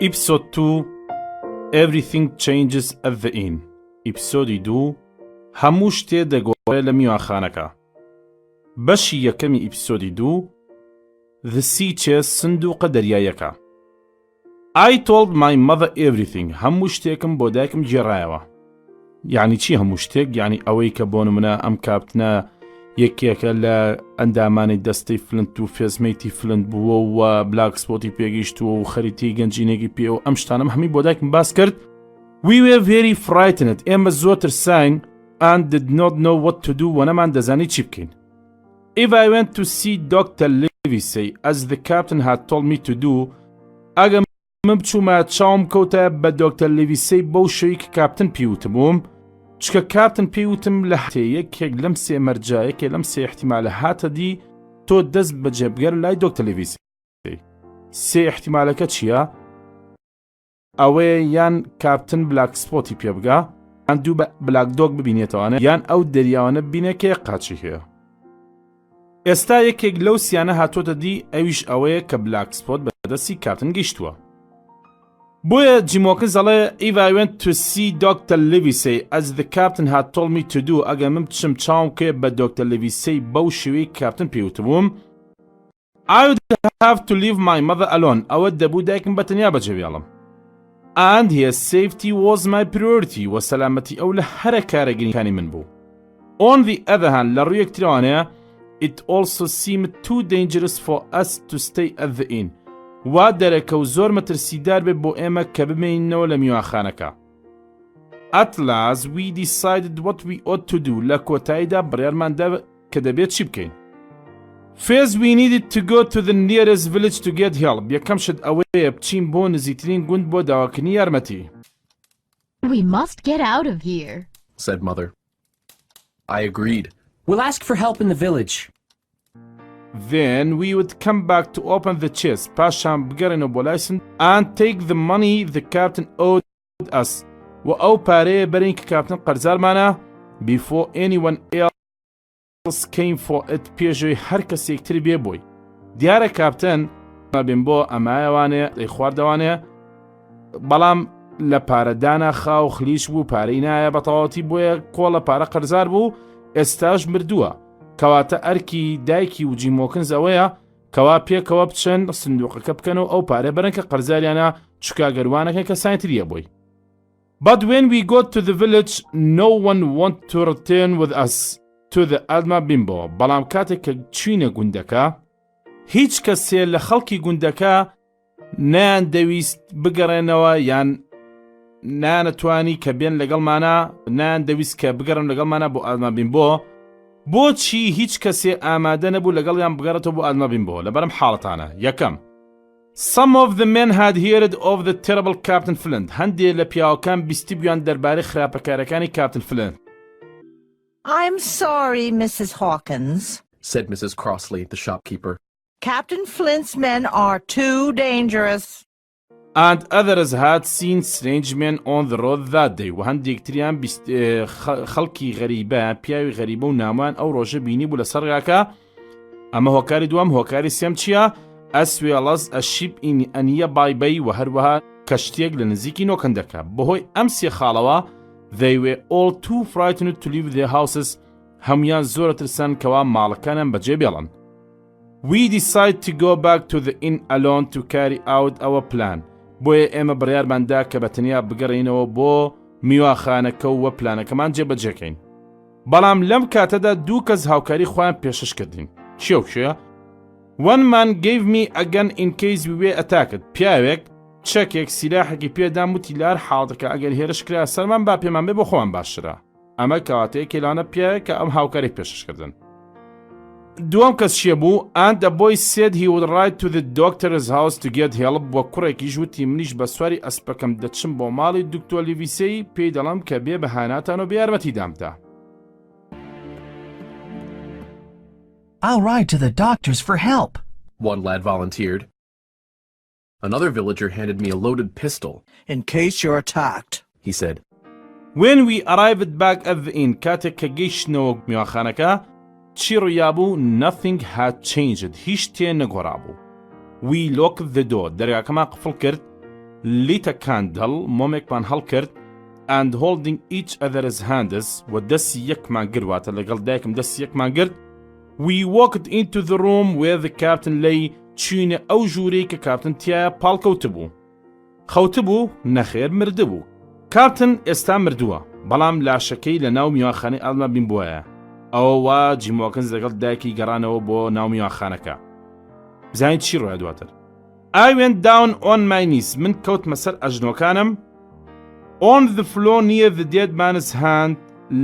ئیپسۆد 2 Everything changes at the inn. ئیپسۆدی 2 هەموو شتێ دەگۆڕێ لە میوانخانەکە. بەشی یەکەمی ئیپسۆدی 2 The Sea Chest سندوقە دەریایەکە. I told my mother everything. هەموو شتێکم بۆ دایکم گێڕایەوە. یعنی چی هەموو شتێک؟ یعنی ئەوەی کە بۆ نمونە ئەم کاپتنە یەکێکە لە ئەندامانی دەستەی فلنت و فێزمەیتی فلنت بووە و بلاک سپۆتی پێگەیشتووە و خەریتی گەنجینێکی پێ و ئەم شتانەم هەمی بۆ دایکم باس کرد. We were very frightened. ئێمە زۆر ترساین and did not know what to do و نەمان دەزانی چی بکەین. If I went to see Dr. Livesey as the captain had told me to do, ئەگە من بچوومە چاوم کەوتە بە دۆکتەر لیڤیسەی بەو شەوەی کە کاپتن پێیوتبووم، چکە کاپتن پێیوتم لە یەکێک لەم سێ مەرجایەکێ لەم سێ احتیمالە هاتە دی تۆ دەست بە جێبگەر لای دۆکتەر لیڤیسەی. سێ احتیمالەکە چییە؟ ئەوەیە یان کاپتن بلاک سپۆتی پێ بگا، یان دوو بلاک دۆگ ببینێتەوانە، یان ئەو دەریاوانە ببینێ کە قاچی هەیە. ئێستا یەکێک لەو سیانە هاتۆتە دی، ئەویش ئەوەیە کە بلاک سپۆت بەدەستی کاپتن گەیشتووە. بۆیە جیمۆکن زەڵێ If I went to see Dr. Livesey as the captain had told me to do, ئەگە من بچم چاوم کێ بە دۆکتەر لیڤیسەی بەو شێوەی کاپتن پێیوتبووم، I would have to leave my mother alone. ئەوە دەبوو دایکم بەتەنیا بەجێ بێڵم. And his safety was my priority. و سەلامەتی ئەو لە هەرە کارە گرنگەکانی من بوو. On the other hand, لە ڕوویەک ترەوانەیە it also seemed too dangerous for us to stay at the inn. وا دەرەکە و زۆر مەترسیدار بێت بۆ ئێمە کە بمێنینەوە لە میوانخانەکە. At last we decided what we ought to do. لە کۆتاییدا بڕیارماندا کە دەبێت چی بکەین. First we needed to go to the nearest village to get help. یەکەم شت ئەوەیە بچین بۆ نزیکترین گوند بۆ داواکردنی یارمەتی. We must get out of here, said Mother. I agreed. We'll ask for help in the village. Then we would come back to open the chest, پاشان بگەڕێنەوە بۆ لایسن and take the money the captain owed us. و ئەو پارەیە بەرین کە کاپتن قەرزارمانە before anyone else came for it. پێشەوەی هەر کەسێک تر بێ بۆی. دیارە کاپتن بێن بۆ ئەمایەوانێ دەی خواردەوانێ، بەڵام لە پارەدانا خاو خلیش بوو، پارەی نایە بە تەواوەتی، بۆیە کۆڵە پارە قەرزار بوو، ئێستاش مردووە. کەواتە ئەرکی دایکی و جیمۆکنز ئەوەیە کەوا پێکەوە بچن سندوقەکە بکەنەوە ئەو پارێ بەرن کە قەرزاریانە چکاگەروانەکە کەسانتریە بۆی. But when we got to the village, no one wanted to return with us to the Alma Bimbo. بەڵام کاتێک کە چوینە گوندەکە، هیچ کەسێ لە خەڵکی گوندەکە نەیان دەویست بگەڕێنەوە یان نانەتوانی کە بێن لەگەڵمانە، نەیان دەویست کە بگەڕن لەگەڵمانە بۆ ئالما بیمبۆ. بۆچی هیچ کەسێ ئامادە نەبوو لەگەڵیان بگەڕێتەوە بۆ ئالما بیمبۆ؟ لەبەرم حاڵەتانە. یەکەم، Some of the men had heard of the terrible Captain Flint. هەندێک لە پیاوەکان بیستی بوویان دەربارەی خراپەکارەکانی کاپتن فلنت. I'm sorry, Mrs. Hawkins, said Mrs. Crossley, the shopkeeper. Captain Flint's men are too dangerous. And others had seen strange men on the road that day. و هەندێک تریان خەڵکی غەریبە، پیاوی غەریبە و نامان ئەو ڕۆژە بینی بوو لە سەرڕاکە. ئەمە هۆکاری دووەم. هۆکاری سێم چییە؟ As well as a ship in a nearby bay. و هەروەها کەشتێک لە نزیکی نۆکەندەکە. بەهۆی ئەم سێ خاڵەوە they were all too frightened to leave their houses. هەمویان زۆرە ترسان کەوا ماڵەکانیان بەجێ بێڵن. We decided to go back to the inn alone to carry out our plan. بۆیە ئێمە بڕیارماندا کە بەتەنیا بگەڕێنەوە بۆ میوانخانەکە و پلانەکەمان جێبەجێکەین. بەڵام لەم کاتەدا دوو کەس هاوکاری خۆیان پێشش کردین. چیە و کێیە؟ One man gave me a gun in case we were attacked. پیاوێک چەکێک سیلاحێکی پێدام وتی لار حاڵەکە ئەگەر هێرش کرا سەرمان با پێمان بێ بۆ خۆمان باشترە. ئەمە کەواتەیەکی لانە پیاوێک کە ئەم هاوکاری پێشش کردن. دووەم کەس چیە بوو؟ And the boy said he would ride to the doctor's house to get help. بۆ کوڕێکیش وتی منیش بە سواری ئەسپەکەم دەچم بۆ ماڵی دکتۆر لیڤیسەی، پێی دەڵم کە بێ بەهاناتان و بە یارمەتی دامتا. I'll ride to the doctor's for help, one lad volunteered. Another villager handed me a loaded pistol. In case you're attacked, he said. When we arrived back at the inn, کاتێک کە گەیشتنەوە میوانخانەکە، چی ڕوویابوو؟ Nothing had changed. هیچ شتێ نەگۆڕابوو. We locked the door. دەرگاکەمان قفڵ کرد. lit a candle مۆمێکمان هەڵکرد and holding each other's hands و دەستی یەکمان گرواتە لەگەڵ دایکم دەستی یەکمان گرت we walked into the room where the captain lay چوینە ئەو ژوورەی کە کاپتن تایە پاڵکەوتبوو خەوتبوو نەخێر مردبوو کاپتن ئێستا مردووە بەڵام لاشەکەی لە ناو میوانخانەی ئەڵمە بین بووە ئەوە جیمۆکنز لەگەڵ دایکی گەڕانەوە بۆ ناو میوانخانەکە بزانین چی ڕۆیە دواتر I went down on my knees من کەوتمە سەر ئەژنۆکانم on the floor near the dead man's hand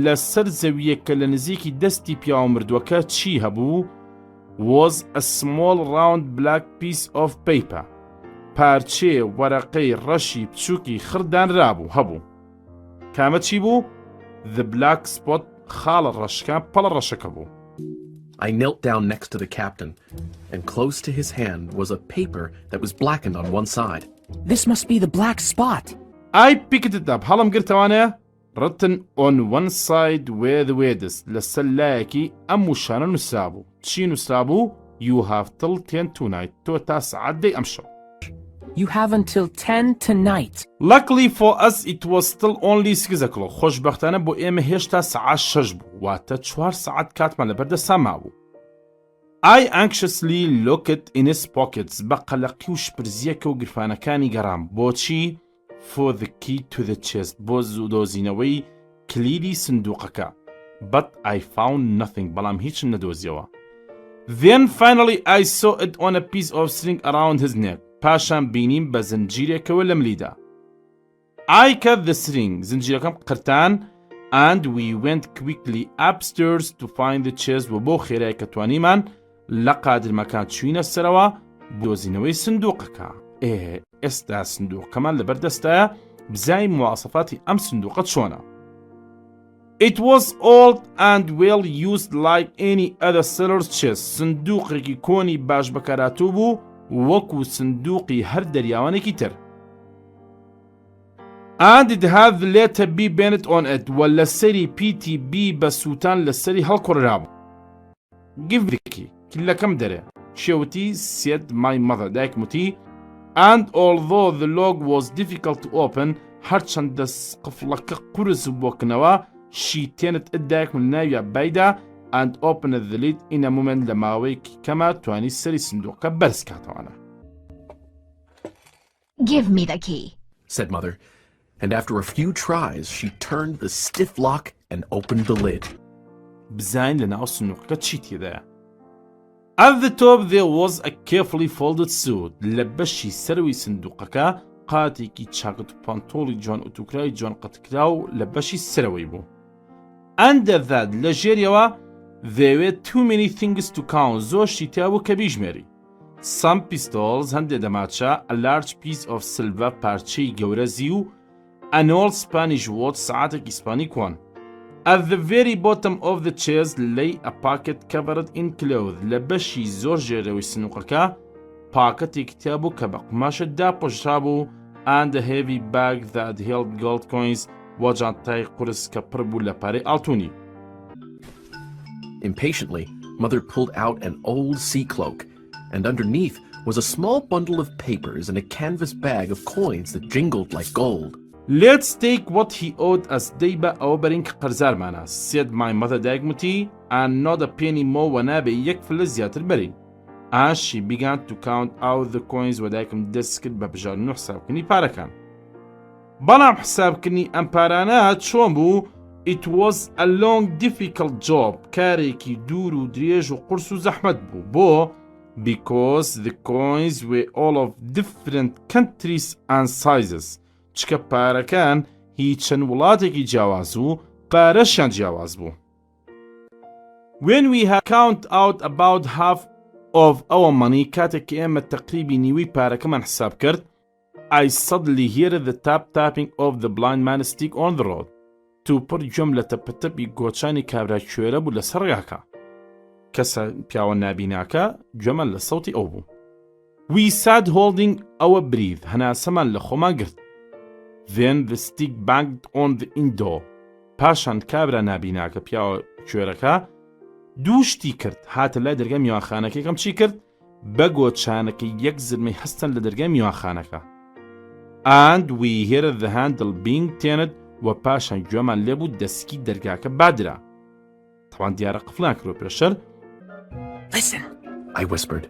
لەسەر زەویەک کە لە نزیکی دەستی پیاوە مردووەکە چی هەبوو was a small round black piece of paper پارچێ وەرەقەی ڕەشی بچووکی خردانرابوو هەبوو کامە چی بوو the black spot خاڵە ڕەشەکان پەڵە ڕەشەکە بوو I knelt down next to the captain, and close to his hand was a paper that was blackened on one side. This must be the black spot. I picked it up هەڵم گرتەوانەیە written on one side where the words لەسەر لایەکی ئەم وشانە نووسرابوو چی نووسرابوو You have till 10 tonight تۆ تا سەعات دەی ئەمشەو You have until 10 tonight. Luckily for us it was still only 6 o'clock خۆشبەختانە بۆ ئێمە هێشتا سەعات 6 بوو واتە 4 سەعات کاتمان لەبەردەستا مابوو I anxiously looked in his pockets بە قەلەقی و شپرزیەکە و گرفانەکانی گەڕام بۆچی for the key to the chest بۆ دۆزینەوەی کلیدی سندوقەکە but I found nothing بەڵام هیچم نەدۆزیەوە Then finally I saw it on a piece of string around his neck پاشان بینیم بە زنجیرێکەوە لە ملیدا I cut the string زنجیرەکەم قرتان and we went quickly upstairs to find the chest و بۆ خێرای کە توانیمان لە قادرمەکان چوینە سەرەوە دۆزینەوەی سندوقەکە ئێستا سندوقەکەمان لەبەردەستایە بزای مواسەفاتی ئەم سندوقە چۆنە It was old and well used like any other seller's chest سندوقێکی کۆنی باش بەکارهاتوو بوو وەکو سندوقی هەر دەریاوانێکی تر and it had the letter B bent on it و لەسەری PTB بە سووتان لەسەری هەڵکۆڕرابوو Give me the key کلەکەم دەرێ شێوتی said my mother دایکموتی and although the lock was difficult to open هەرچەندە قفڵەکە قورس بۆکنەوە she turned it دایکم ناویە بایدا and opened the lid in a moment لە ماوەیەکی کەمە توانی سەری سندوقەکە بەرز کاتەوانە Give me the key, Said Mother, and after a few tries, she turned the stiff lock and opened the lid. بزاین لە ناو سندوقەکە چی تێدایە At the top there was a carefully folded suit لە بەشی سەروی سندوقەکە قاتێکی چاکت و پانتۆڵی جوان ئۆتوکرای جوان قەتکراو لە بەشی سەرەوەی بوو Under that لە ژێریەوە There were too many things to count زۆر شیتیا بوو کە بیژمێری Some pistols هەندێک دەماچە a large piece of silver پارچەی گەورە زی و an old Spanish watch سەعاتێکی ئیسپانی کۆن At the very bottom of the chest lay a pocket covered in cloth لە بەشی زۆر ژێرەوەی سنووقەکە پاکەتی کتاب بوو کە بە قماشە داپۆشرا بوو and a heavy bag that held gold coins و جانتای قورس کە پڕ بوو لە پارەی ئاڵتوونی Impatiently, Mother pulled out an old sea cloak, and underneath was a small bundle of papers and a canvas bag of coins that jingled like gold. Let's take what he owed us دەیبە ئەوە بەرین کە قەرزارمانە said my mother دایکموتی and not a penny more و نابێ یەک فلە زیاتر بەرین and she began to count out the coins و دایکم دەست کرد بە بژاردن و حسابکردنی پارەکان بەڵام حسابکردنی ئەم پارانە چۆن بوو It was a long difficult job کارێکی دوور و درێژ و قورس و زەحمەت بوو بۆ because the coins were all of different countries and sizes چکە پارەکان هیچ چەند وڵاتێکی جیاواز و پارەشیان جیاواز بوو When we had count out about half of our money کاتێک کە ئێمە تەقریبی نیوەی پارەکەمان حساب کرد I suddenly heard the tapping of the blind man stick on the road تووپڕ گوێم لە تەپەتەپی گۆچانی کابرا کوێرە بوو لەسەر ڕێگاکە کەسە پیاوە نابیناکە گوێمان لە سەوتی ئەو بوو We sat holding our breath هەناسەمان لە خۆمان گرت Then the stick banged on the window پاشان کابرا نابیناکە پیاوە کوێرەکە دووشتی کرد هاتە لای دەرگای میوانخانەکە کەم چی کرد بە گۆچانەکە یەک زرمەی هەستن لە دەرگای میوانخانەکە and we heard the handle being turned و پاشان گوێمان لێبوو دەسکی دەرگاکە بادرا. تەوان دیارە قفڵان کردوە پێشتر. Listen. I whispered.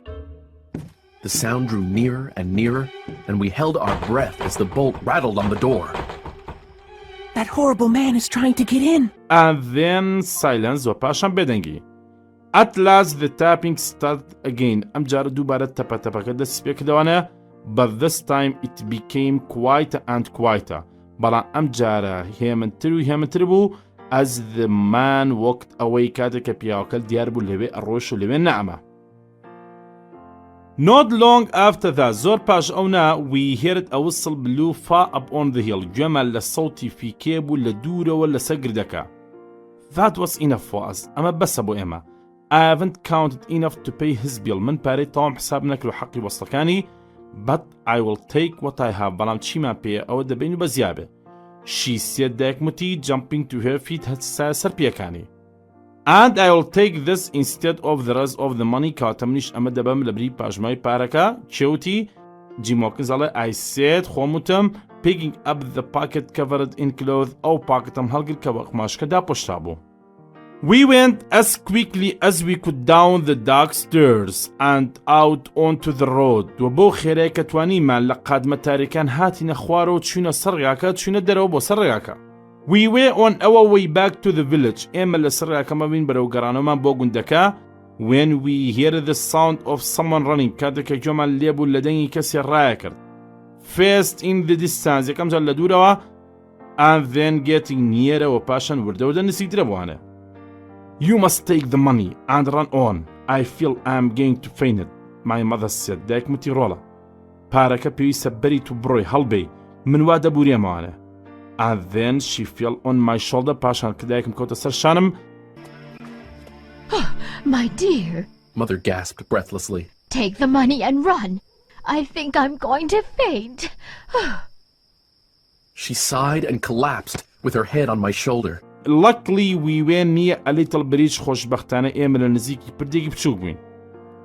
The sound drew nearer and nearer, and we held our breath as the bolt rattled on the door. That horrible man is trying to get in. And then silence و پاشان بێدەنگی. At last the tapping started again. ئەم جارە دووبارە تەپەتەپەکە دەستی پێ کردەوانە. But this time it became quieter and quieter. بەڵام ئەم جارە هێمنتر و هێمنتر بوو as the man walked away کاتێک کە پیاوەکە دیار بوو لەوێ ئەڕۆیشت و لەوێ نەئەمە. Not long after that, زۆر پاش ئەونا we heard a whistle blew far up on the hill. گوێمان لە سەوتی فیکێ بوو لە دوورەوە لەسەر گردەکە. That was enough for us. ئەمە بەسە بۆ ئێمە. I haven't counted enough to pay his bill. من پارەی تەواو حساب نەکرد حەقی وەستەکانی. But I will take what I have. بەڵام چیمان پێیە ئەوە دەبین و بەزیابێ. She said دایکموتی jumping to her feet هەستا سەر پێکانی. And I will take this instead of the rest of the money. کاتە منیش ئەمە دەبەم لە بری پاژمای پارەکە. چێوتی جیمۆکن زەڵێ I said خۆموتم picking up the pocket covered in cloth. ئەو پاکتم هەڵگرت کە بە قماشکەدا پۆشتا بوو. We went as quickly as we could down the dark stairs and out onto the road. و بۆ خێرەیە کە توانیمان لە قادمە تاریکان هاتینە خوارەوە و چوونە سەر ڕێگاکە چوونە دەرەوە بۆ سەر ڕێگاکە. We were on our way back to the village. ئێمە لە سەر ڕێگاکەمە بین بەرەو گەڕانەوەمان بۆ گوندەکە. When we heard the sound of someone running. کاتێک کە گوێمان لێبوو لە دەنگی کەسێ ڕایە کرد. First in the distance. یەکەم جار لە دوورەوە. And then getting nearer و پاشان وردەوردە نزیکترە بوانە. You must take the money and run on. I feel I'm going to faint. My mother said. دایکموتی ڕۆڵە. پارەکە پێویستە بەریت و بڕۆی هەڵبێی. من وا دەبورێمەوانە. And then she fell on my shoulder. پاشان کە دایکم کەوتە سەر شانم. My dear, Mother gasped breathlessly. take the money and run. I think I'm going to faint. She sighed and collapsed with her head on my shoulder. Luckily we were near a little bridge. خۆشبەختانە ئێمە لە نزیکی پردێکی بچووک بووین.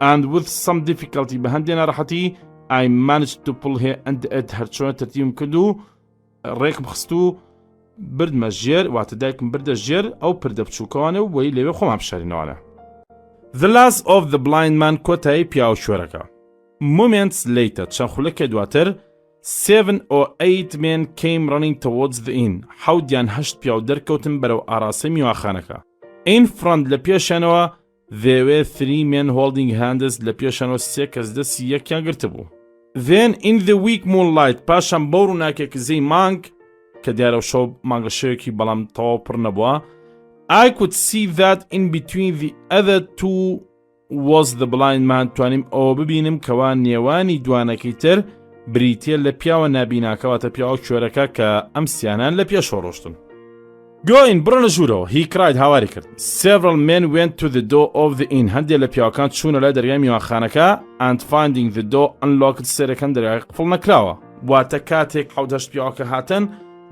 And with some difficulty بەهەندێ ناڕەحەتی I managed to pull her under it. هەرچۆنە تەرتیبم کرد و ڕێکم خست و بردمە ژێر واتە دایکم بردە ژێر ئەو پردە بچووکەوانە و وەی لەوێ خۆمان بشارینەوانە. The last of the blind man کۆتایی پیاو شوێرەکە. Moments later چەند خولەکە دواتر 7 or 8 men came running towards the inn. حەودیان هەشت پیاو دەرکەوتن بەرەو ئاراسەی میواخانەکە. In front لە پێشانەوە there were 3 men holding hands. لە پێشانەوە سێ کەس دەستی یەکیان گرتبوو. Then in the weak moonlight پاشان بەو ڕووناکێک زەی مانگ کە دیارە شەو مانگە شەوێکی بەڵام تەواو پڕ نەبووە I could see that in between the other two was the blind man. توانیم ئەوە ببینم کەوا نێوانی دوانەکەی تر بریتە لە پیاوە نابیناکەواتە پیاوە کوێرەکە کە ئەم سیانان لە پێشەوە ڕۆشتن. Go in بڕۆنە ژوورەوە. He cried هاواری کرد. Several men went to the door of the inn. هەندێک لە پیاوەکان چوونە لای دەرگای میوانخانەکە and finding the door unlocked سێرەکەن دەرگای قفڵ نەکراوە. واتە کاتێک حەوت پیاوەکە هاتن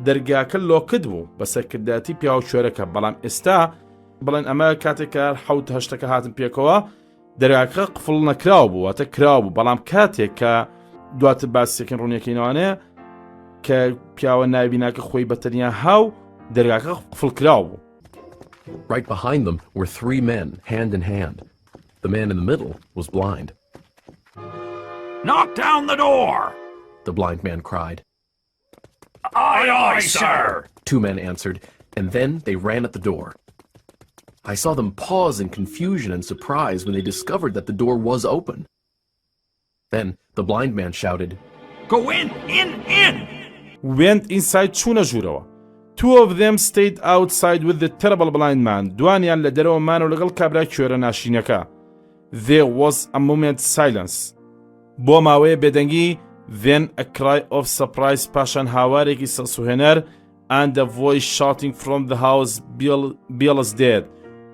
دەرگاکە لۆکت بوو بە سەرکردایەتی پیاوە کوێرەکە بەڵام ئێستا بڵێن ئەمە کاتێکە حەوت هەشتەکە هاتن پێکەوە دەرگاکە قفڵ نەکراوە بوو واتە کراوە بوو بەڵام کاتێک کە دواتر باسیەکەن ڕوونیەکەینەوانەیە کە پیاوە نابیناکە خۆی بەتەنیا هاو دەرگاکە قفڵ کراوە بوو. Right behind them were 3 men, hand in hand. The man in the middle was blind. Knock down the door! The blind man cried. Aye, aye, sir! 2 men answered, and then they ran at the door. I saw them pause in confusion and surprise when they discovered that the door was open. Then the blind man shouted, Go in! Went inside چوونە ژوورەوە. 2 of them stayed outside with the terrible blind man. دوانیان لە دەرەوەمان و لەگەڵ کابرا کوێرە ناشینەکە. There was a moment silence. بۆ ماوەیە بێدەنگی then a cry of surprise پاشان هاوارێکی سەسوهێنەر and a voice shouting from the house Bill is dead.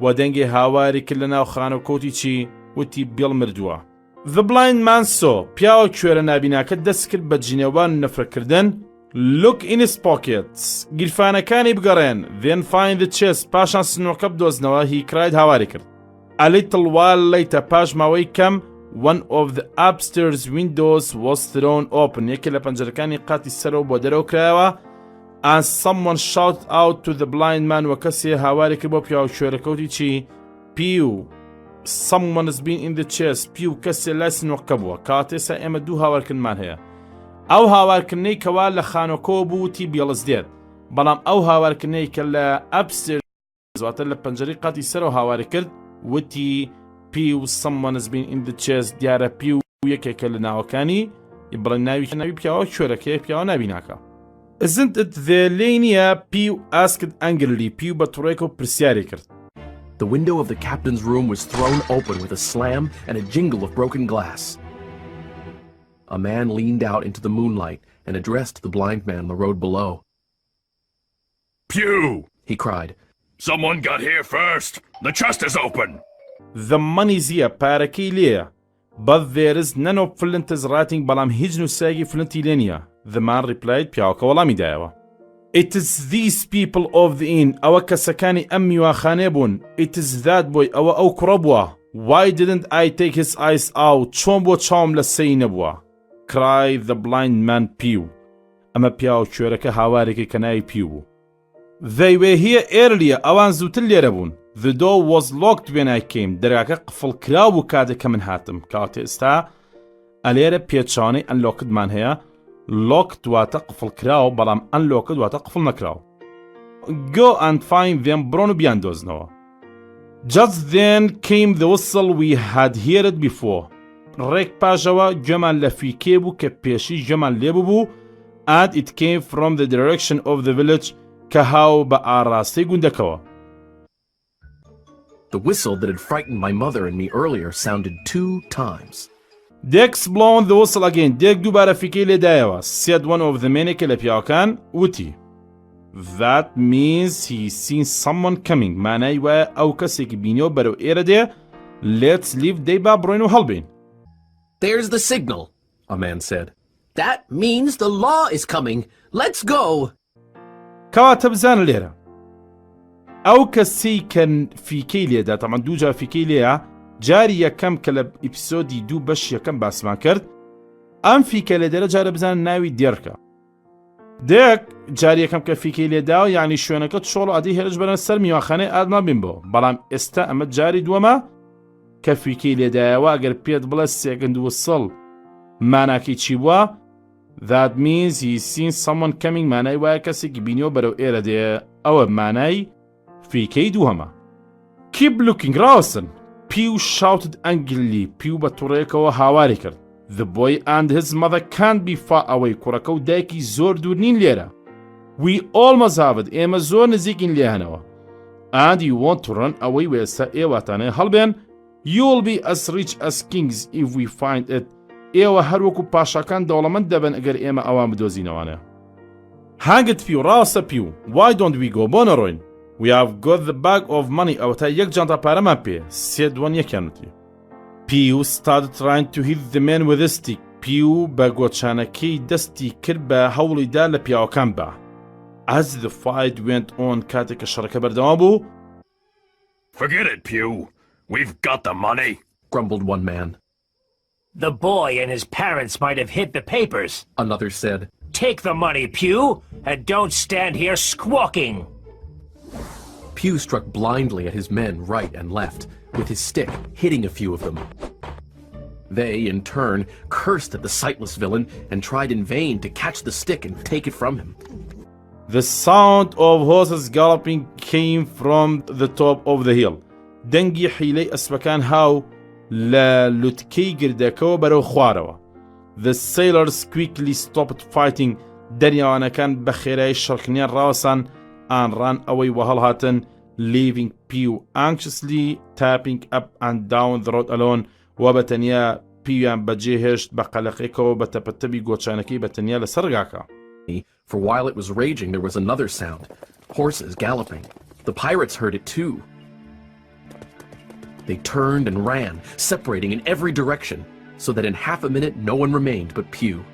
و دەنگی هاواری کرد لە ناو خانەکۆتی چی وتی بیڵ مردووە. The blind man saw. پیاوە کوێرە نابیناکە دەست کرد بە جینێوان نەفرەکردن. Look in his pockets. گیرفانەکانی بگەڕێن. Then find the chest. پاشان سنووەکە بدۆزنەوە. He cried هاواری کرد. A little while later پاش ماوەی کەم one of the upstairs windows was thrown open. یەکێ لە پەنجەرەکانی قاتی سەرەوە بۆ دەرەوە کرایەوە. And someone shouted out to the blind man. وە کەسێ هاواری کرد بۆ پیاو شوێرەکەوتی چی؟ پیو. Someone has been in the chest. پیو کەسێ لای سنووەکە بووە. کاتێسا ئێمە دوو هاوارکردمان هەیە. ئەو هاوارکردنەی کەوا لە خانۆکەوە بوو وتی بیڵزدێت. بەڵام ئەو هاوارکردنەی کە لە ئەپستێرز واتە لە پەنجەرەی قاتی سەرەوە هاواری کرد وتی پیو someone has been in the chest. دیارە پیو یەکێکە لە ناوەکانی بڵێن ناوی پیاوە شوێرەکەی پیاوە ناوی ناکە. Isn't it the lania? Pew asked angrily. Pew بەتوڕێکەوە پرسیاری کرد. The window of the captain's room was thrown open with a slam and a jingle of broken glass. A man leaned out into the moonlight and addressed the blind man on the road below. Pew! He cried. Someone got here first. The chest is open. The money's here, پارەکەی لێیە. But there is none of Flint's writing بەڵام هیچ نووسایەکی فلنتی لێ نییە. The man replied. پیاوەکە وەڵامی دایەوە. It is these people of the inn. ئەوە کەسەکانی ئەم میواخانەیە بوون. It is that boy. ئەوە ئەو کوڕە بووە. Why didn't I take his eyes out? چۆن بۆ چاوم لە سەی نەبووە؟ Cried the blind man Pew. ئەمە پیاو کوێرەکە هاوارێکی کە ناوی پیو بوو. They were here earlier. ئەوان زووتر لێرە بوون. The door was locked when I came. دەرگاکە قفڵ کراو بوو کاتێک کە من هاتم. کاتێ ئێستا ئەلێرە پێچانەی ئەنلۆکدمان هەیە. Locked واتە قفڵ کراو بەڵام unlocked واتە قفڵ نەکراو. Go and find them. بڕۆن و بیاندۆزنەوە. Just then came the whistle we had heard before. ڕێک پاژەوە گوێمان لە فیکێ بوو کە پێشی گوێمان لێ بوو and it came from the direction of the village کە هاو بە ئاڕاستەی گوندەکەوە. The whistle that had frightened my mother and me earlier sounded 2 times. Dex blown the whistle again. Dex دووبارە فیکەی لێدایەوە. Said one of the men لە پیاوەکان وتی. That means he's seen someone coming. مانای وایە ئەو کەسێکی بینیەوە بەرەو ئێرە دێ. Let's leave دەی با بڕۆین و هەڵبین. There's the signal, a man said. That means the law is coming. Let's go. کەواتە بزانە لێرە. ئەو کەسەی کە فیکەی لێدا تەمان دووجار فیکەی لێیە جاری یەکەم کە لە ئیپسۆدی 2 بەش یەکەم باسمان کرد ئەم فیکە لێدەرە جارە بزانە ناوی دێرکە. دێک جاری یەکەم کە فیکەی لێداوە یعنی شوێنەکە شۆڵ عادی هێرش بەرەن سەر میواخانەی ئادما بین بۆ. بەڵام ئێستا ئەمە جاری دووەمە کە فیکەی لێدایەوە ئەگەر پێت بڵێ سێگەند وسڵ ماناکەی چی بووە؟ That means he's seen someone coming. مانای وایە کەسێکی بینیەوە بەرەو ئێرە دێ. ئەوە مانای فیکەی دووهەمە. Keep looking ڕاوەسن. Pew shouted angrily. Pew بە تووڕەیەکەوە هاواری کرد. The boy and his mother can't be far away. کوڕەکە و دایکی زۆر دوور نین لێرە. We almost have it. ئێمە زۆر نزیکین لێ هەنەوە. And you want to run away وێستا ئێواتانەیە هەڵبێن. You'll be as rich as kings if we find it. ئێوە هەروەکو پاشاکان دەوڵەمەند دەبن ئەگەر ئێمە ئەوان بدۆزینەوەنە. Hanged Pew ڕاستە پیو. Why don't we go بۆ نەڕۆین؟ We have got the bag of money. ئەوەتا یەک جانتا پارەمان پێ. سێ دووەن یەکیانوتی. Pew started trying to hit the man with a stick. Pew بە گۆچانەکەی دەستی کرد بە هەوڵیدا لە پیاوەکان بە. As the fight went on کاتێک کە شەڕەکە بەردەوام بوو. Forget it, Pew. We've got the money, grumbled one man. The boy and his parents might have hid the papers, Another said. Take the money, Pew, and don't stand here squawking. Pew struck blindly at his men right and left, with his stick hitting a few of them. They, in turn, cursed at the sightless villain and tried in vain to catch the stick and take it from him. The sound of horses galloping came from the top of the hill. دەنگی حیلەی ئەسپەکان هاو لە لوتکەی گردەکەوە بەرەو خوارەوە. The sailors quickly stopped fighting. دەریاوانەکان بە خێرایی شەڕکنیان ڕاوەسان ئانڕان ئەوەی وەهەڵ هاتن leaving Pew anxiously tapping up and down the road alone. و بەتەنیا پیویان بەجێهێشت بە قەلەقێکەوە بە تەپەتەبی گۆچانەکەی بەتەنیا لەسەر ڕگاکە. For while it was raging, there was another sound. Horses galloping. The pirates heard it too. They turned and ran, separating in every direction, so that in half a minute no one remained but Pew.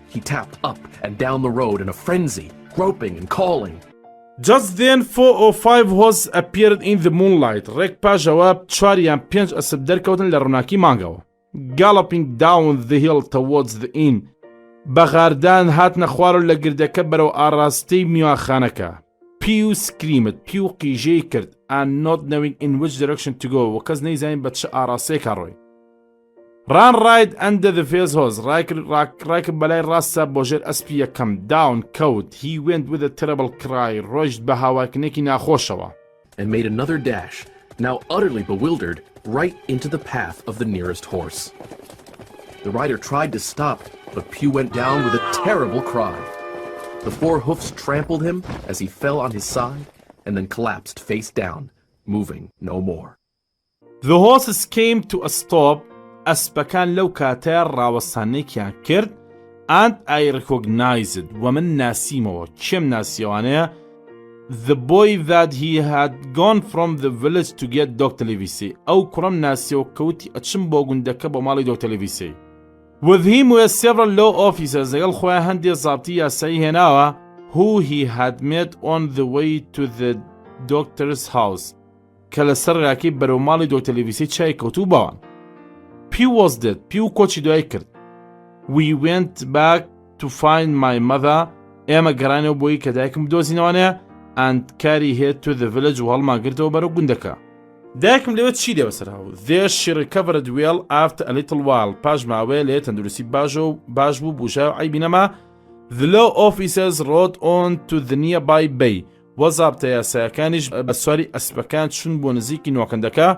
He tapped up and down the road in a frenzy, groping and calling. Just then 4 or 5 horses appeared in the moonlight. ڕێک پاژەوە 4 یان 5 ئەسپ دەرکەوتن لە ڕووناکی مانگەوە. galloping down the hill towards the inn. بەغاردان هاتنە خوار و لە گردەکە بەرەو ئاڕاستەی میواخانەکە. Pew screamed. Pew قیژەی کرد. And not knowing in which direction to go. و کەس نەیزانین بە چ ئاڕاستەیەکە ڕۆی. Ran right under the first horse. ڕایکرد بەلای ڕاستە بۆ ژێر ئەسپی یەکەم. Down کەوت. He went with a terrible cry. ڕۆیشت بە هاواکنێکی ناخۆشەوە. And made another dash, now utterly bewildered, right into the path of the nearest horse. The rider tried to stop, but Pew went down with a terrible cry. The four hoofs trampled him as he fell on his side and then collapsed face down, moving no more. The horses came to a stop. ئەسپەکان لەو کاتەیە ڕاوەستانێکیان کرد. And I recognized. ومن ناسیمەوە. کێم ناسیەوانەیە؟ The boy that he had gone from the village to get Dr. Livesey. ئەو کوڕم ناسیەوە کەوتی ئەچم بۆ گوندەکە بۆ ماڵی Dr. Livesey. With him were several law officers. لەگەڵ خۆیان هەندێک زابطی یاسایی هێناوە. Who he had met on the way to the doctor's house. کە لەسەر ڕاکەی بەرەو ماڵی Dr. Livesey چای کەوتوو بەوان. Pew was dead. Pew کۆچی دوای کرد. We went back to find my mother. ئێمە گەڕانەوە بۆی کە دایکم بدۆزینەوەنێ. And carry her to the village و هەڵمان گرتەوە بەرەو گوندەکە. دایکم لەوێ چی لێوە سەرهاو. There she recovered well after a little while. پاش ماوەیە لێ تەندروستی باش بوو بوژای و عیبی نەما. The law officers rode on to the nearby bay. وەزابتە یاسایەکانیش بە سواری ئەسپەکان چون بۆ نزیکی نۆکەندەکە.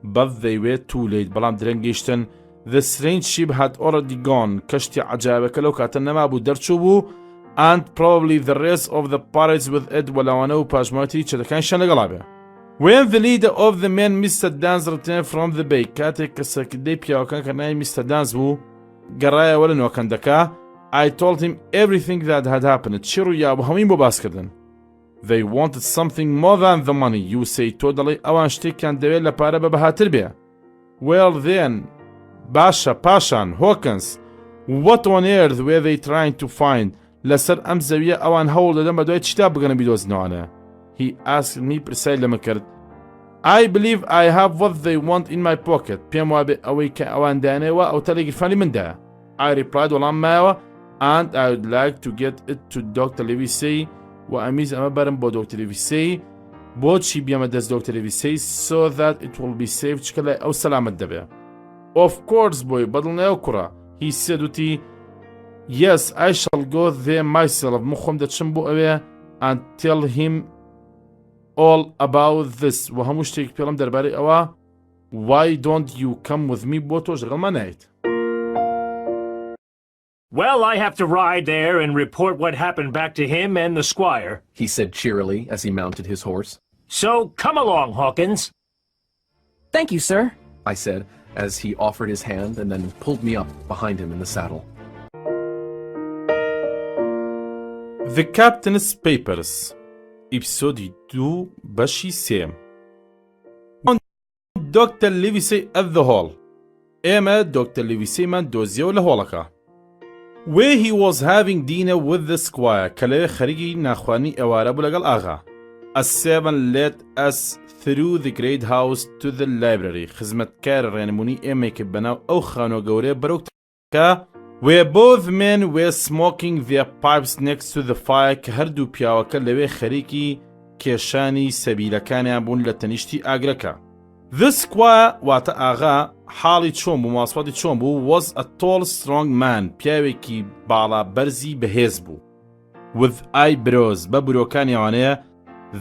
But they were too late. بەڵام درەنگ گەیشتن. The strange ship had already gone. کەشتی عەجایبەکە لەو کاتە نەما بوو دەرچوو بوو. And probably the rest of the pirates with it وەلاوانە و پاژماوەتی چەتەکانیشیان لەگەڵا بێ. When the leader of the men Mr. Dance returned from the bay. کاتێک کە سەرکردەی پیاوەکان کە ناوی Mr. Dance بوو گەڕایەوە لە نۆکەندەکە. I told him everything that had happened. چی ڕوویا بوو هەمووی بۆ باسکردن. They wanted something more تhan the money. You say تۆ دەڵێ ئەوان شتێکیان دەوێت لە پارە بە بەهاتر بێ. Well then باشە پاشان Hawkins. What on earth were they trying to find? لەسەر ئەم زەویە ئەوان هەوڵ دەدەن بە دوای چیتا بگەنە بیدۆزنەوەنە. He asked me پرسای لەمە کرد. I believe I have what they want in my pocket. پێم وابێ ئەوەی کە ئەوان دانەوە ئەو تەلەگرفانی مندایە. I replied وەڵام مایەوە. And I would like to get it to Dr. Livesey. و ئەمیز ئەمە بەرم بۆ Dr. Livesey. بۆچی بیەمە دەست Dr. Livesey so that it will be safe چکە لای ئەو سەلامەت دەبێ. Of course بۆی بەدڵنەوە کوڕە. He said وتی Yes, I shall go there myself. مخۆم دەچم بۆ ئەوێ and tell him all about this. و هەموو شتێک پێڵم دەربارەی ئەوە. Why don't you come with me بۆ تۆش لەگەڵمان نایت؟ Well, I have to ride there and report what happened back to him and the squire, he said cheerily as he mounted his horse. So come along, Hawkins. Thank you, sir, I said as he offered his hand and then pulled me up behind him in the saddle. The Captain's Papers ئیپسودی 2 بەشی 3 Dr. Livesey at the hall. ئێمە Dr. Liveseyمان دۆزیەوە لە هۆڵەکە. Where he was having dinner with the squire. کە لەوێ خەریکی ناخوانی ئێوارە بوو لەگەڵ ئاغا. A servant led us through the great house to the library. خزمەتکار ڕێنمونی ئێمەی کرد بەناو ئەو خانۆ گەورەیە بەرەو کە where both men were smoking their pipes next to the fire. کە هەردوو پیاوەکە لەوێ خەریکی کێشانی سەبیلەکانیان بوون لە تەنیشتی ئاگرەکە. The squire واتە ئاغا حاڵی چۆن بوو ماسپاتی چۆن بوو was a tall strong man. پیاوێکی باڵا بەرزی بەهێز بوو. With eyebrows بە برۆکانیەوانەیە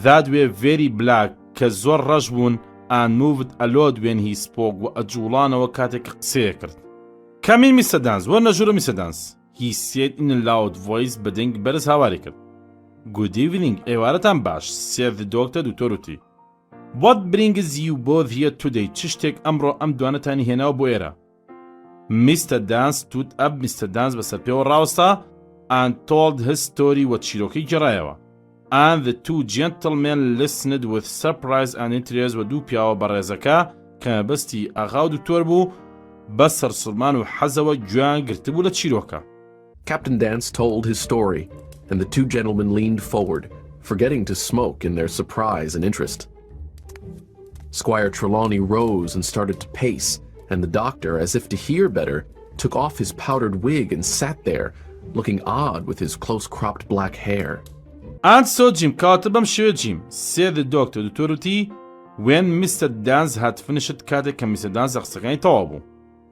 that were very black کە زۆر ڕەش بوون and moved a lot when he spoke و ئەجوڵانەوە کاتێک قسەیە کرد. Come in, Mr. Dance. وەرنە ژوورە Mr. Dance. He said in a loud voice بەدەنگ بەرز هاواری کرد. Good evening. ئێوارەتان باش. said the doctor دوکتۆر وتی. What brings you both here today? چ شتێک ئەمڕۆ ئەم دوانەتانی هێناوە بۆ ئێرە؟ Mr. Dance stood up. Mr. Dance بەسەر پێوە ڕاوەستا and told his story وە چیرۆکەی گێڕایەوە. And the two gentlemen listened with surprise and interest. و دوو پیاوە بەڕێزەکە کە بەستی ئاغا و دوکتۆر بوو بە سەرسوڵمان و حەزەوە گویان گرتبوو لە چیرۆکە. Captain Dance told his story, and the two gentlemen leaned forward, forgetting to smoke in their surprise and interest. Squire Trelawney rose and started to pace, and the doctor, as if to hear better, took off his powdered wig and sat there, looking odd with his close-cropped black hair. And so Jim caught bam sure Jim, said the doctor to Turuti, when Mr. Dance had finished cutting Mr. Dance أخسقين طوابو.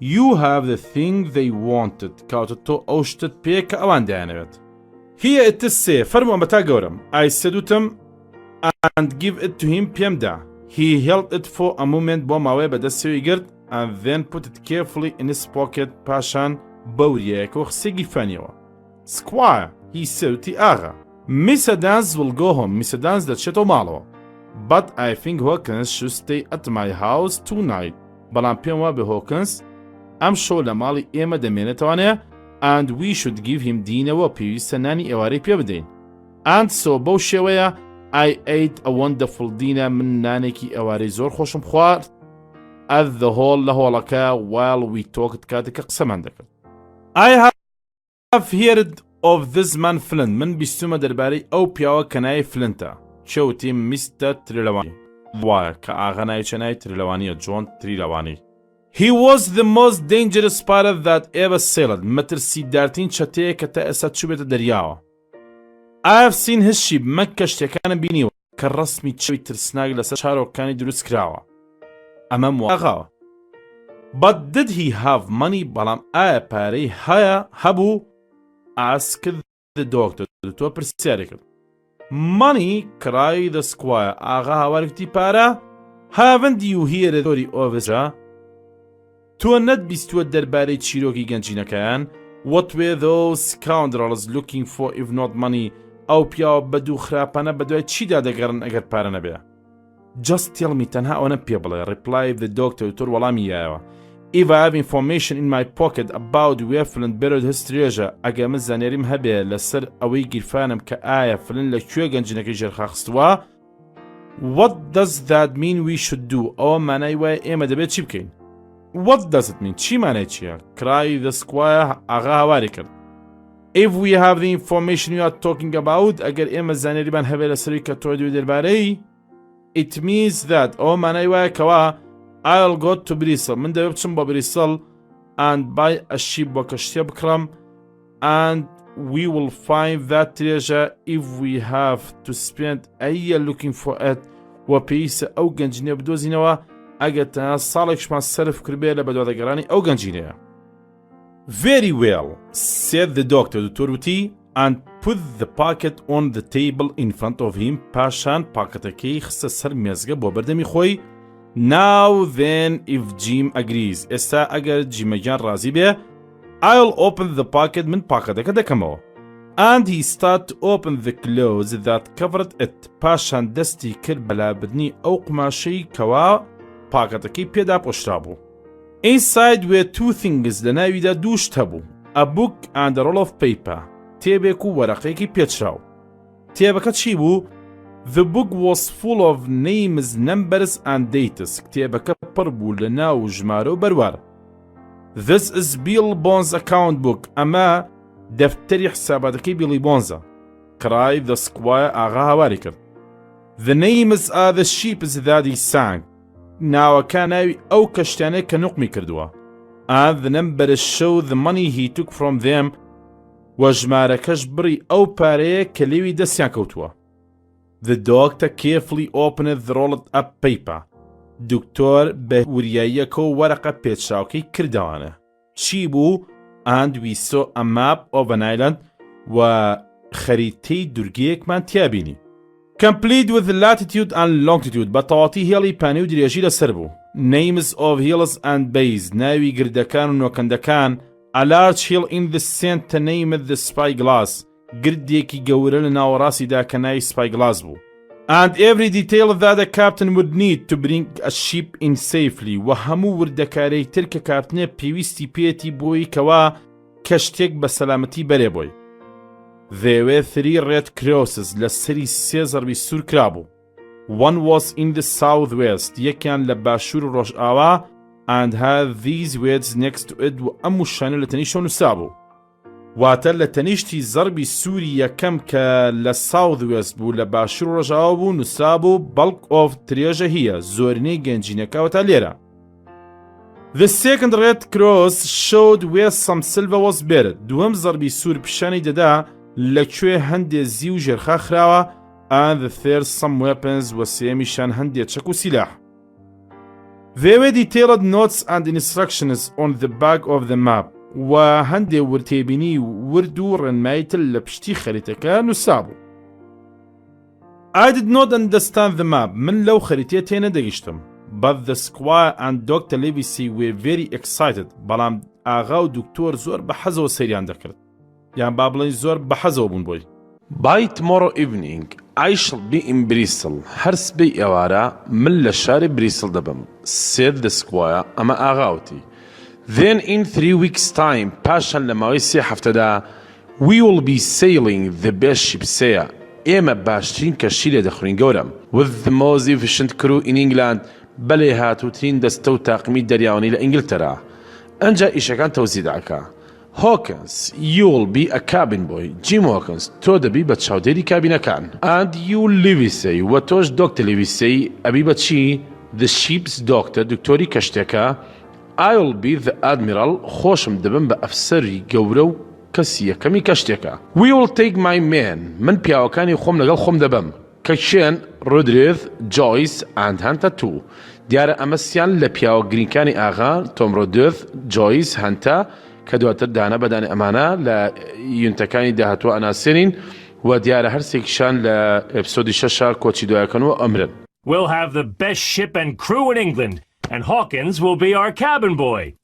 You have the thing they wanted, caught to أوشتت بيك أوان دانوت. Here it is say, فرمو أمتا قورم. I sedutum and give it to him PMDA. He held it for a moment بوماوي بدسيو يقرد and then put it carefully in his pocket باشان بوريك وخسيقي فانيوا. Squire, he said to Aga. Mr. Dance will go home, Mr. Dance that shit malo. But I think Hawkins should stay at my house tonight. بلان بيموا بهوكنز I'm sure لمالي إيما دمينتوانيا and we should give him دينا وبيوي سناني إواري بيبدين. And so بوشيويا I ate a wonderful dinner من نانيكي أواري زور خوشم خوار at the hall لهولكا while we talked كاتك قسمان دكت. I have heard of this man Flint من بيستوما درباري أو بياوا كناي فلنتا شوتي مستر تريلواني وايا كأغناي چناي تريلواني جون تريلواني. He was the most dangerous pirate that ever sailed. مترسي دارتين شتيه كتأسا تشوبة درياوا. I have seen his ship مكشتي كان بينيوا كالرسمي تشوي ترسناق لسا شارو كاني دروس كراوا أمام واغاوا. But did he have money بلام آيا باري هيا هبو asked the doctor to persiarical. Money, cried the squire. Aga hawarikti para? Haven't you heard the story of Ezra? To a net beast to a derbari Cherokee Ganjinakan. What were those scoundrels looking for if not money? Au pia badu khrapana badu chida de garan agar paranabia. Just tell me tanha on a people, replied the doctor to Walamiya. If I have information in my pocket about where Flint buried his treasure, أجا مزانيريم هبه لسر أوي جرفانم كآية فلن لكيو جنجنك جرخاخستوا. What does that mean we should do? أو معناي واي إيما دبيت شبكين. What does it mean? شي معناي شيا? Cried the squire أغا هواريكر. If we have the information you are talking about, أجر إيما زانيريم هبه لسر كتوديو درباري, it means that أو معناي واي كوا I'll go to Bristol. من دابا بتشم Bristol and buy a ship وكشتي بكرم and we will find that treasure if we have to spend a year looking for it وبيس أو جنجينيا بدوزينوا أجت صالح شما السلف كربيلة بدو ذكراني أو جنجينيا. Very well, said the doctor to Turuti and put the packet on the table in front of him. باشان باكتكي خسر مزجة بوبردمي خوي. Now then, if Jim agrees, إسا أجر جيم جان رازي بيه, I'll open the pocket من باكتك دكمو. And he started to open the clothes that covered it. باشان دستي كربلا بدني أو قماشي كوا باكتكي بيدا بوشتابو. Inside were two things لناوي دا دوش تابو. A book and a roll of paper. تيبكو ورقيكي بيتشراو. تيبكا تشيبو. The book was full of names, numbers and dates. كتابك بربو لنا وجمارو بروار. This is Bill Bond's account book. أما دفتري حساباتك بيلي بونزا. Cried the squire أغا هواريكر. The names are the sheep that he sang. Now كاناوي أو كشتاني كنقمي كردوا. And the numbers show the money he took from them. وجماركش بري أو باري كليوي دسيان كوتوا. The doctor carefully opened the rolled up paper. دكتور بوريايكو ورقة بيتشاوكي كردوانه. شيبو and we saw a map of an island وخريطي درجيك من تيابيني. Complete with latitude and longitude بطاطي هيلي بانيو درياجي لسربو. Names of hills and bays ناوي قردكان وكندكان. A large hill in the center named the Spyglass. قرديكي قورلنا وراسي دا كناي Spyglass بو. And every detail that a captain would need to bring a ship in safely. وهمو وردكاري ترك كابتنه بيويستي بيتي بوي كوا كشتك بسلامتي بري بوي. There were 3 red crosses لسري سيزر بسور كرابو. One was in the southwest. يكان لباشور روش آوا and had these words next to it وأمو الشانو لتنيشو نسابو. واتل تنيشتي زربي سوريا كم كالساوث ويست بو لباشر رجاوبو نسابو bulk of تريجة هي زورني جنجينيكا وتاليرا. The second red cross showed where some silver was buried. دووەم زەربی سوور پیشانی دەدا لەکوێ هەندێ زی و ژێرخا خراوە. And the third some weapons وە سێمیشان هەندێ چەک و سیلاح. There were detailed notes and instructions on the back of the map. و هەندێ ورتێبینی ورد و ڕێنماییتر لە پشتی خەریتەکە نووسابوو. I did not understand the map. من لەو خەریتە تێ نەدەگەیشتم. But the squire and Dr. Livesey were very excited. بەڵام ئاغا و دکتۆر زۆر بە حەزەوە سەیریان دەکرد. یان با بڵێن زۆر بە حەزەوە بوون بۆی. By tomorrow evening, I shall be in Bristol. هەر سبەی ئێوارە من لە شاری بریسل دەبم. Said the squire. ئەمە ئاغاوتی. Then in 3 weeks' time, پاشان لە ماوەی 3 هەفتەدا, we will be sailing the best ship سەیە. ئێمە باشترین کەشتی لێ دەخورین گەورم. With the most efficient crew in England. بەلێ هاتووترین دەستە و تاقمی دەریاوانی لە ئینگلتەرا. ئەنجا ئیشەکان تەوزیداکە. Hawkins, you'll be a cabin boy. Jim Hawkins, تۆ دەبی بە چاودێری کابینەکان. And you Livesey, وە تۆش Dr. Livesey ئەبی بە چی؟ The ship's doctor, دکتۆری کەشتێکە. I'll be the admiral. خۆشم دەبم بە ئەفسەری گەورە و کەسی یەکەمی کەشتێکە. We will take my men. من پیاوەکانی خۆم لەگەڵ خۆم دەبم. کەکشێن ڕودرێث، جۆیس and هەنتە تو. دیارە ئەمە سیان لە پیاوە گرینکانی ئاغا تۆم ڕودرێث، جۆیس، هەنتە کە دواتر دانە بەدانێ ئەمانە لە یونتەکانی داهاتوە ئەناسێنین و دیارە هەرسێکیشان لە ئەپسۆدی 6 کۆچی دوایەکەنەوە ئەمرن. We'll have the best ship and crew in England, and Hawkins will be our cabin boy.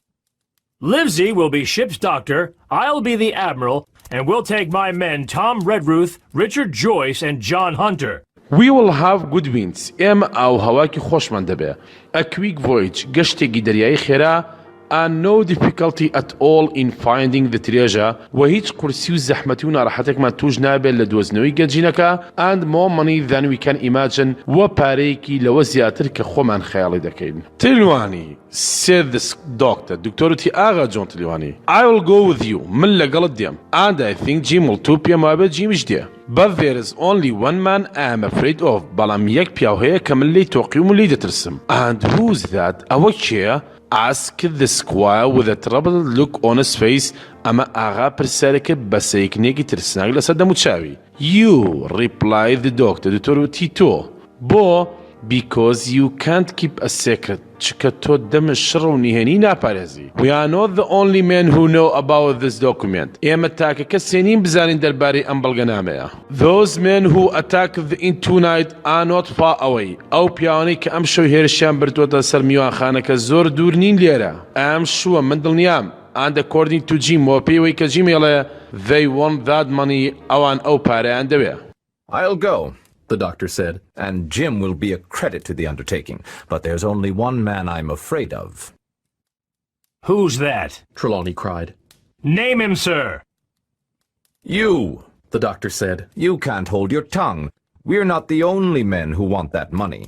Livesey will be ship's doctor, I'll be the admiral, and we'll take my men Tom Redruth, Richard Joyce, and John Hunter. We will have good winds. ئێمە ئاو هەواکی خۆشمان دەبێ. A quick voyage. گەشتێکی دەریایی خێرا. And no difficulty at all in finding the treasure. و هیچ قورسی و زەحمەتی و ناڕەحەتێکمان توش نابێت لە دۆزنەوەی گەنجینەکە. And more money than we can imagine. و پارەیەکی لەوە زیاتر کە خۆمان خەیاڵی دەکەین. تلوانی, said the doctor. دکتۆرەتی ئاغا جۆن تلوانی. I will go with you. من لەگەڵت دێم. And I think Jim will too. پێم وابێت جیمیش دێ. But there is only one man I am afraid of. بەڵام یەک پیاو هەیە کە من لێی تۆقیم و لێی دەترسم. And who's that? ئەوە کێیە؟ Asked the squire with a troubled look on his face. ئەمە ئاغا پرسیارێکە بە سەیەکنێکی ترسناک لەسەر دەموچاوی. You, replied the doctor. دکتۆرەتی تۆ. بۆ? Because you can't keep a secret. چکە تۆ دەمە شڕ و نیهێنی ناپارێزی. We are not the only men who know about this document. ئێمە تاکە کەسێ نین بزانین دەربارەی ئەم بەڵگەنامەیە. Those men who attacked the inn tonight are not far away. ئەو پیاوانەی کە ئەم شەو هێرشیان بردووەتە سەر میوانخانەکە زۆر دوور نین لێرە. ئەم شووە من دڵنیام. And according to Jim, وە پێیەوەی کە Jim ئێڵێ, they want that money. ئەوان ئەو پارەیان دەوێ. I'll go, the doctor said, and Jim will be a credit to the undertaking. But there's only one man I'm afraid of. Who's that? Trelawney cried. Name him, sir. You, the doctor said. You can't hold your tongue. We're not the only men who want that money.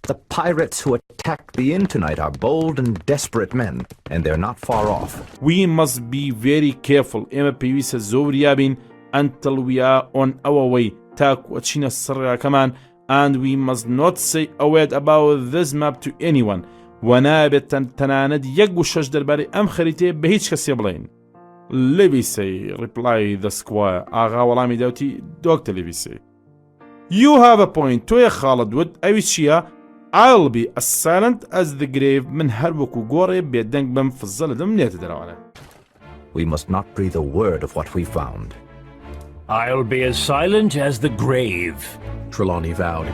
The pirates who attacked the inn tonight are bold and desperate men, and they're not far off. We must be very careful. ئێمە پێویستە زۆر یابین until we are on our way. تاکو ئەچینە سڕاکەمان. And we must not say a word about this map to anyone. و نابێت تەنانەت یەک و شەش دەربارەی ئەم خەریتەیە بە هیچ کەسێ بڵێین. Livesey, replied the squire. ئاغا وەڵامی داوتی Dr. Livesey. You have a point. تۆیە خاڵت وت. ئەوی چییە؟ I'll be as silent as the grave. من هەر وەکو گۆڕێ بێدەنگ بم فزە لە دەم نێتە دەراوانە. We must not breathe a word of what we found. I'll be as silent as the grave, Trelawney vowed.